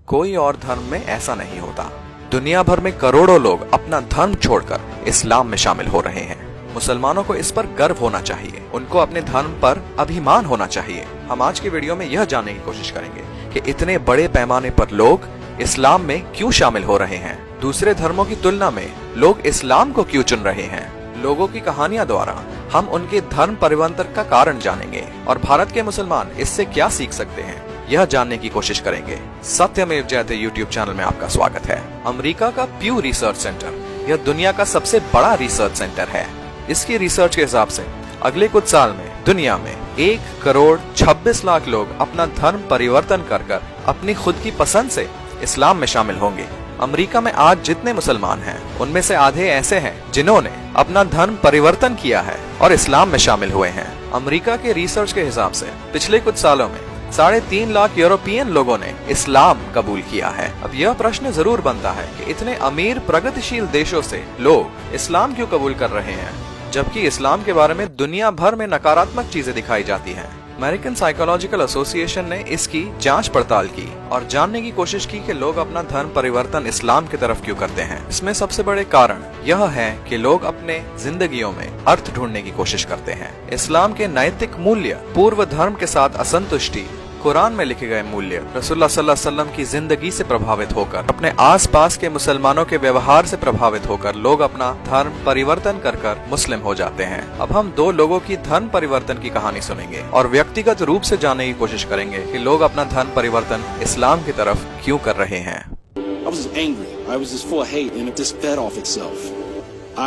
कोई और धर्म में ऐसा नहीं होता। दुनिया भर में करोड़ों लोग अपना धर्म छोड़कर इस्लाम में शामिल हो रहे हैं। मुसलमानों को इस पर गर्व होना चाहिए, उनको अपने धर्म पर अभिमान होना चाहिए। हम आज की वीडियो में यह जानने की कोशिश करेंगे कि इतने बड़े पैमाने पर लोग इस्लाम में क्यों शामिल हो रहे हैं, दूसरे धर्मों की तुलना में लोग इस्लाम को क्यों चुन रहे हैं। लोगों की कहानियां द्वारा हम उनके धर्म परिवर्तन का कारण जानेंगे और भारत के मुसलमान इससे क्या सीख सकते हैं, यह जानने की कोशिश करेंगे। सत्यमेव जयते यूट्यूब चैनल में आपका स्वागत है। अमेरिका का प्यू रिसर्च सेंटर यह दुनिया का सबसे बड़ा रिसर्च सेंटर है। इसकी रिसर्च के हिसाब से अगले कुछ साल में दुनिया में 1,26,00,000 लोग अपना धर्म परिवर्तन कर अपनी खुद की पसंद से इस्लाम में शामिल होंगे। अमेरिका में आज जितने मुसलमान हैं, उनमें से आधे ऐसे हैं जिन्होंने अपना धर्म परिवर्तन किया है और इस्लाम में शामिल हुए हैं। अमेरिका के रिसर्च के हिसाब से पिछले कुछ सालों में 3.5 लाख यूरोपियन लोगों ने इस्लाम कबूल किया है। अब यह प्रश्न जरूर बनता है कि इतने अमीर प्रगतिशील देशों से लोग इस्लाम क्यों कबूल कर रहे हैं, जबकि इस्लाम के बारे में दुनिया भर में नकारात्मक चीजें दिखाई जाती हैं। अमेरिकन साइकोलॉजिकल एसोसिएशन ने इसकी जांच पड़ताल की और जानने की कोशिश की कि लोग अपना धर्म परिवर्तन इस्लाम की तरफ क्यों करते हैं। इसमें सबसे बड़े कारण यह है कि लोग अपने जिंदगियों में अर्थ ढूंढने की कोशिश करते हैं। इस्लाम के नैतिक मूल्य, पूर्व धर्म के साथ असंतुष्टि, कुरान में लिखे गए मूल्य, रसूलुल्लाह सल्लल्लाहु अलैहि वसल्लम की जिंदगी से प्रभावित होकर, अपने आसपास के मुसलमानों के व्यवहार से प्रभावित होकर लोग अपना धर्म परिवर्तन कर मुस्लिम हो जाते हैं। अब हम दो लोगों की धर्म परिवर्तन की कहानी सुनेंगे और व्यक्तिगत रूप से जानने की कोशिश करेंगे कि लोग अपना धर्म परिवर्तन इस्लाम की तरफ क्यों कर रहे हैं। I was angry. I was just full of hate, and it just fed off itself.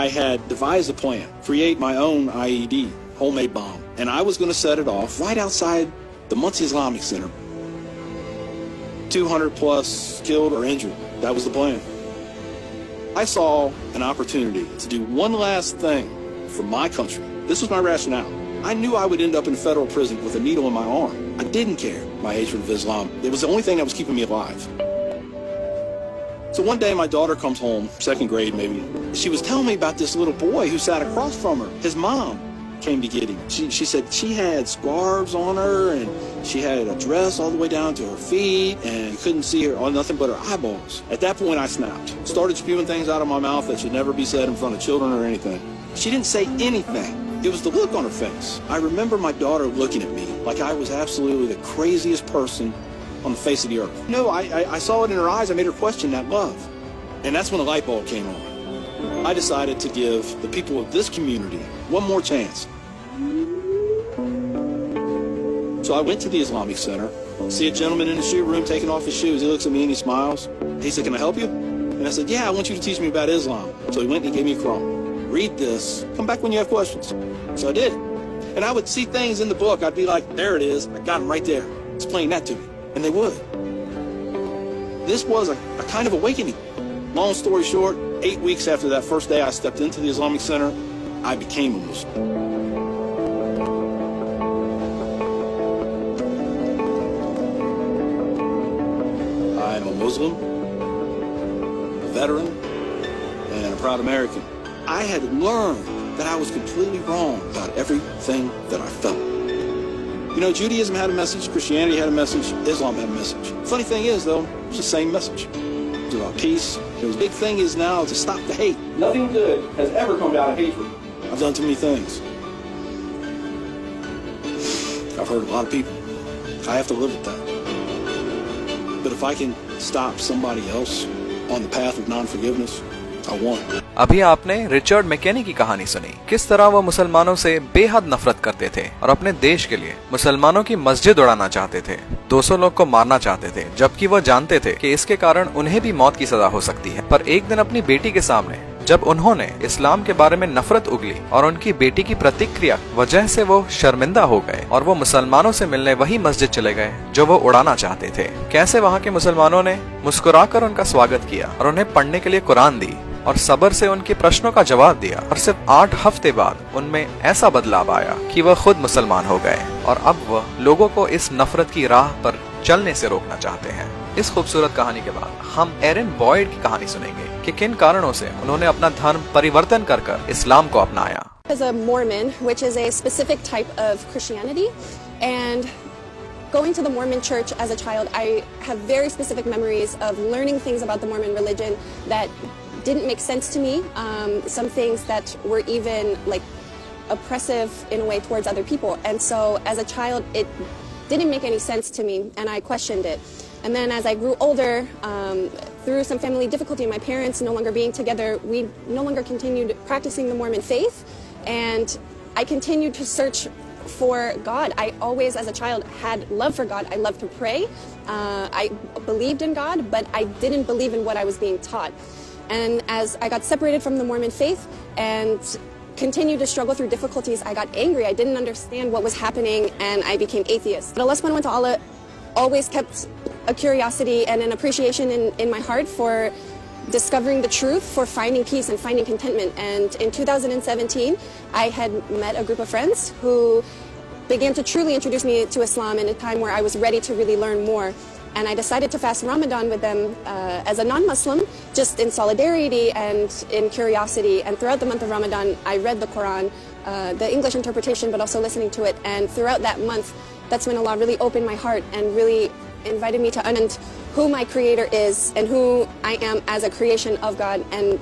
I had devised a plan, create my own IED, homemade bomb, and I was going to set it off right outside the Muncie Islamic Center. 200 plus killed or injured. That was the plan. I saw an opportunity to do one last thing for my country. This was my rationale. I knew I would end up in federal prison with a needle in my arm. I didn't care. My hatred of Islam, it was the only thing that was keeping me alive. So one day my daughter comes home, 2nd grade maybe. She was telling me about this little boy who sat across from her. His mom came to get him. She said she had scarves on her and she had a dress all the way down to her feet and you couldn't see her on nothing but her eyeballs. At that point I snapped. Started spewing things out of my mouth that should never be said in front of children or anything. She didn't say anything. It was the look on her face. I remember my daughter looking at me like I was absolutely the craziest person on the face of the earth. No, I saw it in her eyes. I made her question that love. And that's when the light bulb came on. I decided to give the people of this community one more chance. So I went to the Islamic Center, see a gentleman in the shoe room taking off his shoes. He looks at me and he smiles. He said, "Can I help you?" And I said, "Yeah, I want you to teach me about Islam." So he went and he gave me a Quran. Read this. Come back when you have questions. So I did. And I would see things in the book. I'd be like, there it is. I got them right there. Explain that to me. And they would. This was a kind of awakening. Long story short, 8 weeks after that first day I stepped into the Islamic Center, I became a Muslim. I'm a Muslim, a veteran, and a proud American. I had learned that I was completely wrong about everything that I felt. You know, Judaism had a message, Christianity had a message, Islam had a message. Funny thing is, though, it's the same message. It's about peace. The big thing is now to stop the hate. Nothing good has ever come out of hatred. I've done too many things. I've hurt a lot of people. I have to live with that. But if I can stop somebody else on the path of non-forgiveness, I won. अभी आपने Richard McKenny की कहानी सुनी, किस तरह वो मुसलमानों से बेहद नफरत करते थे और अपने देश के लिए मुसलमानों की मस्जिद उड़ाना चाहते थे, 200 लोग को मारना चाहते थे, जबकि वो जानते थे कि इसके कारण उन्हें भी मौत की सजा हो सकती है। पर एक दिन अपनी बेटी के सामने जब उन्होंने इस्लाम के बारे में नफरत उगली और उनकी बेटी की प्रतिक्रिया वजह से वो शर्मिंदा हो गए और वो मुसलमानों से मिलने वही मस्जिद चले गए जो वो उड़ाना चाहते थे। कैसे वहाँ के मुसलमानों ने मुस्कुराकर उनका स्वागत किया और उन्हें पढ़ने के लिए कुरान दी और सब्र से उनके प्रश्नों का जवाब दिया और सिर्फ 8 हफ्ते बाद उनमें ऐसा बदलाव आया कि वह खुद मुसलमान हो गए और अब वह लोगों को इस नफरत की राह पर चलने से रोकना चाहते हैं। इस खूबसूरत कहानी के बाद हम एरन बॉयड की कहानी सुनेंगे कि किन कारणों से उन्होंने अपना धर्म परिवर्तन कर इस्लाम को अपनाया। As a Mormon, which is a specific type of Christianity, and going to the Mormon church as a child, I have very specific memories of learning things about the Mormon religion that didn't make sense to me. Some things that were even like oppressive in a way towards other people. And so as a child, it didn't make any sense to me, and I questioned it. And then as I grew older, through some family difficulty and my parents no longer being together, we no longer continued practicing the Mormon faith, and I continued to search for God. I always, as a child, had love for God. I loved to pray. I believed in God, but I didn't believe in what I was being taught. And as I got separated from the Mormon faith and continued to struggle through difficulties, I got angry. I didn't understand what was happening, and I became atheist. But Allah subhanahu wa ta'ala always kept a curiosity and an appreciation in my heart for discovering the truth, for finding peace and finding contentment. And in 2017, I had met a group of friends who began to truly introduce me to Islam in a time where I was ready to really learn more. And I decided to fast Ramadan with them as a non-Muslim, just in solidarity and in curiosity. And throughout the month of Ramadan, I read the Quran, the English interpretation, but also listening to it. And throughout that month, that's when Allah really opened my heart and really invited me to understand who my Creator is and who I am as a creation of God, and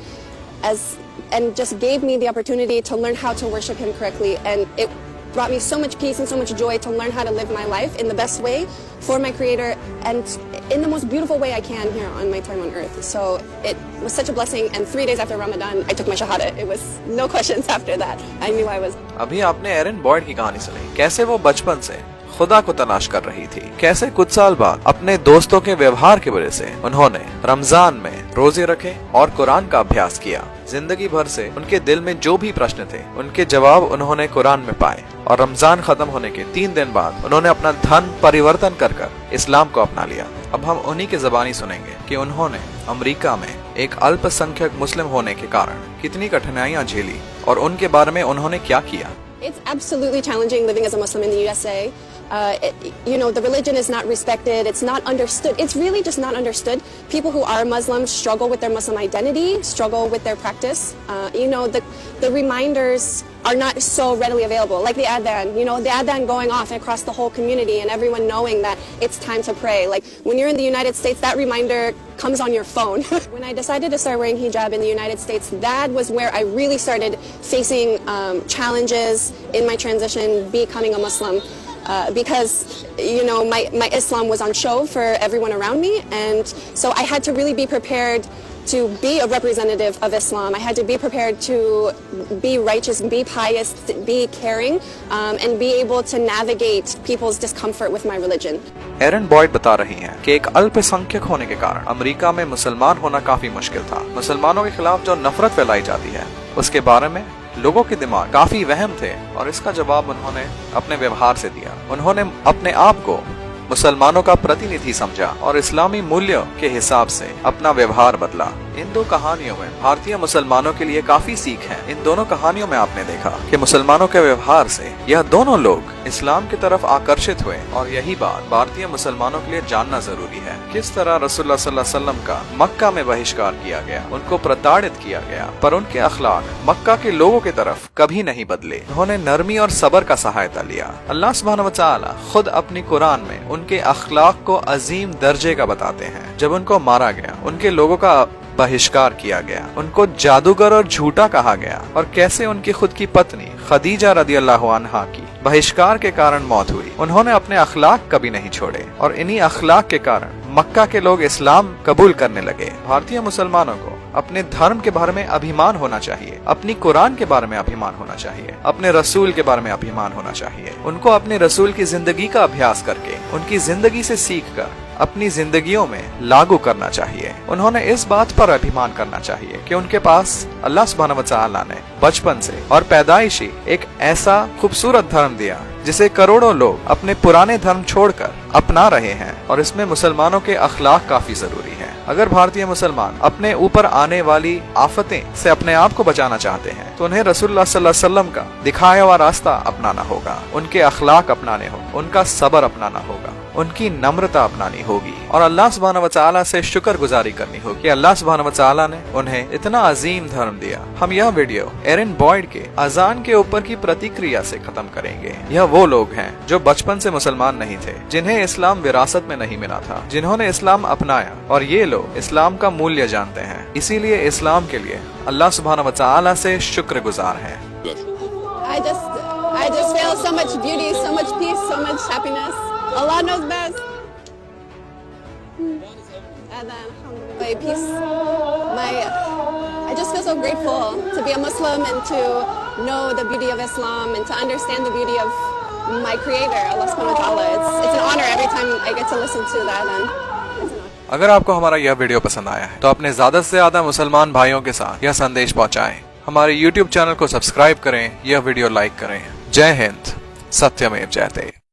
just gave me the opportunity to learn how to worship Him correctly. And it brought me so much peace and so much joy to learn how to live my life in the best way for my Creator and in the most beautiful way I can here on my time on earth. So it was such a blessing, and 3 days after Ramadan, I took my shahada. It was no questions after that. I knew I was. अभी आपने एरन Boyd की कहानी सुनी, कैसे वो बचपन से खुदा को तलाश कर रही थी, कैसे कुछ साल बाद अपने दोस्तों के व्यवहार की वजह से उन्होंने रमजान में रोजे रखे और कुरान का अभ्यास किया। जिंदगी भर से उनके दिल में जो भी प्रश्न थे, उनके जवाब उन्होंने कुरान में पाए, और रमजान खत्म होने के 3 दिन बाद उन्होंने अपना धर्म परिवर्तन कर इस्लाम को अपना लिया। अब हम उन्हीं की ज़बानी सुनेंगे कि उन्होंने अमेरिका में एक अल्पसंख्यक मुस्लिम होने के कारण कितनी कठिनाइयां झेली और उनके बारे में उन्होंने क्या किया। It's absolutely challenging living as a Muslim in the USA. The religion is not respected. It's not understood. It's really just not understood. People who are Muslims struggle with their Muslim identity, struggle with their practice. The reminders are not so readily available, like the adhan. The adhan going off across the whole community and everyone knowing that it's time to pray. Like when you're in the United States, that reminder comes on your phone. When I decided to start wearing hijab in the United States, that was where I really started facing challenges in my transition, becoming a Muslim. Because my Islam was on show for everyone around me, and so I had to really be prepared to be a representative of Islam. I had to be prepared to be righteous, be pious, be caring, and be able to navigate people's discomfort with my religion. Aaron Boyd बता रही हैं कि एक अल्पसंख्यक होने के कारण America में मुसलमान होना काफी मुश्किल था। मुसलमानों के खिलाफ जो नफरत फैलाई जाती है, उसके बारे में लोगों के दिमाग काफी वहम थे, और इसका जवाब उन्होंने अपने व्यवहार से दिया। उन्होंने अपने आप को मुसलमानों का प्रतिनिधि समझा और इस्लामी मूल्यों के हिसाब से अपना व्यवहार बदला। इन दो कहानियों में भारतीय मुसलमानों के लिए काफी सीख है। इन दोनों कहानियों में आपने देखा कि मुसलमानों के व्यवहार से यह दोनों लोग इस्लाम की तरफ आकर्षित हुए, और यही बात भारतीय मुसलमानों के लिए जानना जरूरी है। किस तरह रसूलुल्लाह सल्लल्लाहु अलैहि वसल्लम का मक्का में बहिष्कार किया गया, उनको प्रताड़ित किया गया, पर उनके अखलाक मक्का के लोगों की तरफ कभी नहीं बदले। उन्होंने नरमी और सब्र का सहायता लिया। अल्लाह सुब्हानहू व तआला खुद अपनी कुरान में उनके अखलाक को अजीम दर्जे का बताते हैं। जब उनको मारा गया, उनके लोगों का बहिष्कार किया गया, उनको जादूगर और झूठा कहा गया, और कैसे उनकी खुद की पत्नी खदीजा रदियल्लाहु अन्हा की बहिष्कार के कारण मौत हुई। उन्होंने अपने अखलाक कभी नहीं छोड़े, और इन्हीं अखलाक के कारण मक्का के लोग इस्लाम कबूल करने लगे। भारतीय मुसलमानों को अपने धर्म के बारे में अभिमान होना चाहिए, अपनी कुरान के बारे में अभिमान होना चाहिए, अपने रसूल के बारे में अभिमान होना चाहिए। उनको अपने रसूल की जिंदगी का अभ्यास करके, उनकी जिंदगी से सीख कर अपनी जिंदगियों में लागू करना चाहिए। उन्होंने इस बात पर अभिमान करना चाहिए कि उनके पास अल्लाह सुब्हानहू व तआला ने बचपन से और पैदाइशी एक ऐसा खूबसूरत धर्म दिया जिसे करोड़ों लोग अपने पुराने धर्म छोड़कर अपना रहे हैं, और इसमें मुसलमानों के अखलाक काफी जरूरी है। अगर भारतीय मुसलमान अपने ऊपर आने वाली आफतें से अपने आप को बचाना चाहते हैं, तो उन्हें रसूलुल्लाह सल्लल्लाहु अलैहि वसल्लम का दिखाया हुआ रास्ता अपनाना होगा, उनके अखलाक अपनाने होंगे, उनका सब्र अपनाना होगा, उनकी नम्रता अपनानी होगी और अल्लाह सुब्हानहू व तआला से शुक्रगुजारी करनी होगी कि अल्लाह सुब्हानहू व तआला ने उन्हें इतना अजीम धर्म दिया। हम यह वीडियो एरिन बॉयड के अजान के ऊपर की प्रतिक्रिया से खत्म करेंगे। यह वो लोग हैं जो बचपन से मुसलमान नहीं थे, जिन्हें इस्लाम विरासत में नहीं मिला था, जिन्होंने इस्लाम अपनाया, और ये लोग इस्लाम का मूल्य जानते हैं, इसीलिए इस्लाम के लिए अल्लाह सुब्हानहू व तआला से शुक्रगुजार हैं। I just feel so much beauty, so much peace, so much happiness. Allah knows best. And then, alhamdulillah, peace. I just feel so grateful to be a Muslim and to know the beauty of Islam and to understand the beauty of my Creator, Allah subhanahu wa ta'ala. It's an honor every time I get to listen to that. And it's an honor. अगर आपको हमारा यह video पसंद आया है तो अपने ज्यादा से ज्यादा मुसलमान भाइयों के साथ यह संदेश पहुंचाएं। हमारे YouTube चैनल को सब्सक्राइब करें, यह वीडियो लाइक करें। जय हिंद, सत्यमेव जयते।